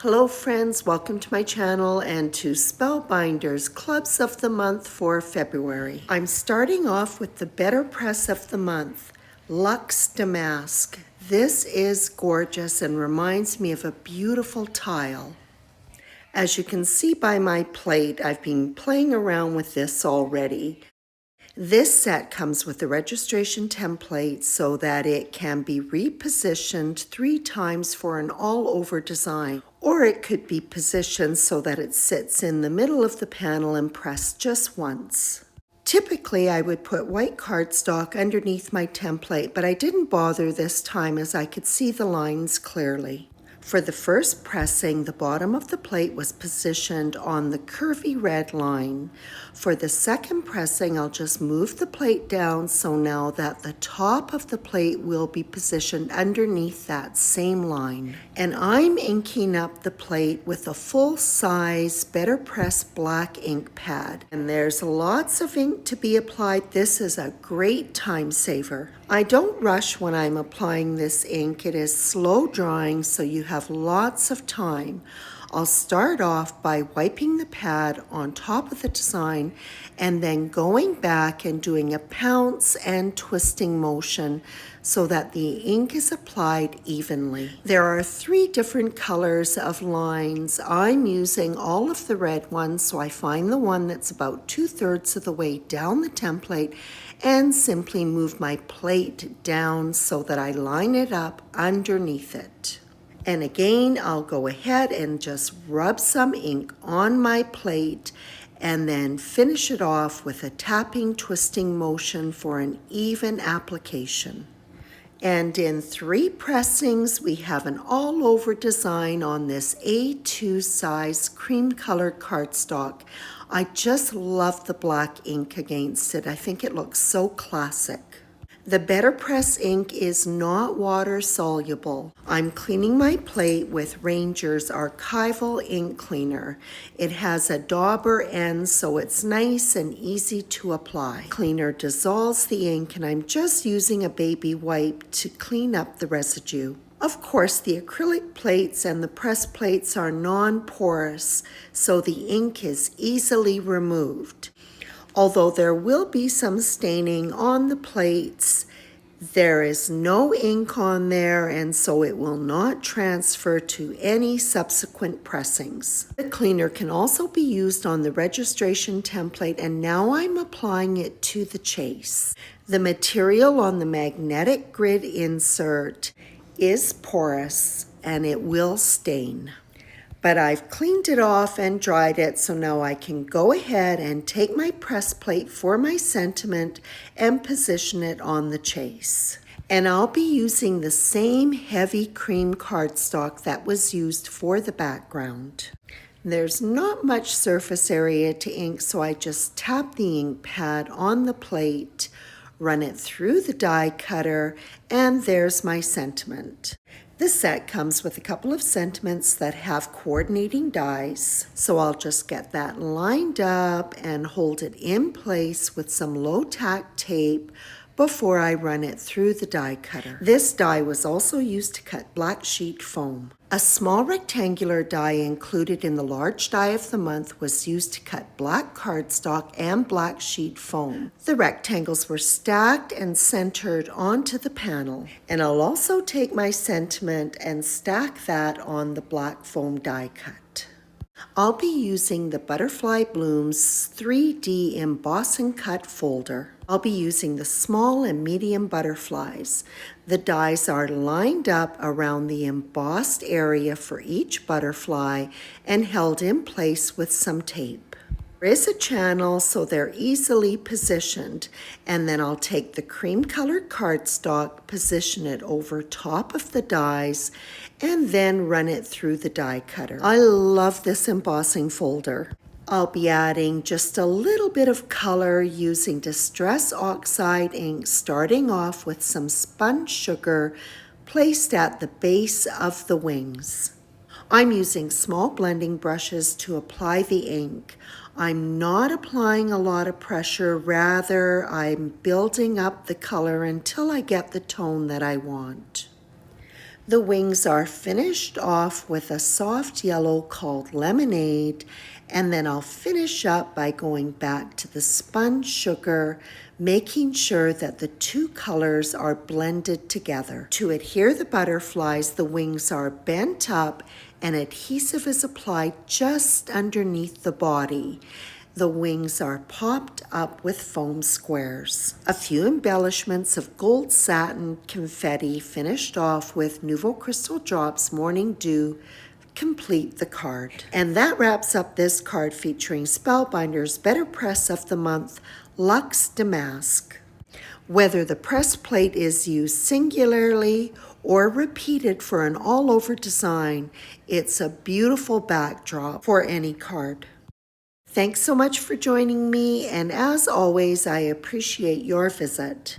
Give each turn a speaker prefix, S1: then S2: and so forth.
S1: Hello friends, welcome to my channel and to Spellbinders Clubs of the Month for February. I'm starting off with the BetterPress of the Month, Luxe Damask. This is gorgeous and reminds me of a beautiful tile. As you can see by my plate, I've been playing around with this already. This set comes with a registration template so that it can be repositioned 3 times for an all-over design, or it could be positioned so that it sits in the middle of the panel and pressed just once. Typically, I would put white cardstock underneath my template, but I didn't bother this time as I could see the lines clearly. For the first pressing, the bottom of the plate was positioned on the curvy red line. For the second pressing, I'll just move the plate down so now that the top of the plate will be positioned underneath that same line. And I'm inking up the plate with a full-size BetterPress black ink pad. And there's lots of ink to be applied. This is a great time saver. I don't rush when I'm applying this ink. It is slow drying, so you have lots of time. I'll start off by wiping the pad on top of the design and then going back and doing a pounce and twisting motion so that the ink is applied evenly. There are 3 different colors of lines. I'm using all of the red ones, so I find the one that's about 2/3 of the way down the template and simply move my plate down so that I line it up underneath it. And again, I'll go ahead and just rub some ink on my plate and then finish it off with a tapping, twisting motion for an even application. And in 3 pressings, we have an all-over design on this A2 size cream colored cardstock. I just love the black ink against it. I think it looks so classic. The BetterPress ink is not water soluble. I'm cleaning my plate with Ranger's Archival ink cleaner. It has a dauber end, so it's nice and easy to apply. Cleaner dissolves the ink, and I'm just using a baby wipe to clean up the residue. Of course, the acrylic plates and the press plates are non-porous, so the ink is easily removed. Although there will be some staining on the plates, there is no ink on there, and so it will not transfer to any subsequent pressings. The cleaner can also be used on the registration template, and now I'm applying it to the chase. The material on the magnetic grid insert is porous and it will stain. But I've cleaned it off and dried it, so now I can go ahead and take my press plate for my sentiment and position it on the chase. And I'll be using the same heavy cream cardstock that was used for the background. There's not much surface area to ink, so I just tap the ink pad on the plate, run it through the die cutter, and there's my sentiment. This set comes with a couple of sentiments that have coordinating dies, so I'll just get that lined up and hold it in place with some low-tack tape before I run it through the die cutter. This die was also used to cut black sheet foam. A small rectangular die included in the large die of the month was used to cut black cardstock and black sheet foam. The rectangles were stacked and centered onto the panel. And I'll also take my sentiment and stack that on the black foam die cut. I'll be using the Butterfly Blooms 3D Emboss and Cut folder. I'll be using the small and medium butterflies. The dies are lined up around the embossed area for each butterfly and held in place with some tape. There is a channel, so they're easily positioned, and then I'll take the cream colored cardstock, position it over top of the dies, and then run it through the die cutter. I love this embossing folder. I'll be adding just a little bit of color using Distress Oxide ink, starting off with some spun sugar placed at the base of the wings. I'm using small blending brushes to apply the ink. I'm not applying a lot of pressure, rather I'm building up the color until I get the tone that I want. The wings are finished off with a soft yellow called Lemonade, and then I'll finish up by going back to the spun sugar, making sure that the two colors are blended together. To adhere the butterflies, the wings are bent up and adhesive is applied just underneath the body. The wings are popped up with foam squares. A few embellishments of gold satin confetti finished off with Nouveau Crystal Drops Morning Dew complete the card. And that wraps up this card featuring Spellbinders BetterPress of the Month, Luxe Damask. Whether the press plate is used singularly or repeated for an all-over design, it's a beautiful backdrop for any card. Thanks so much for joining me, and as always, I appreciate your visit.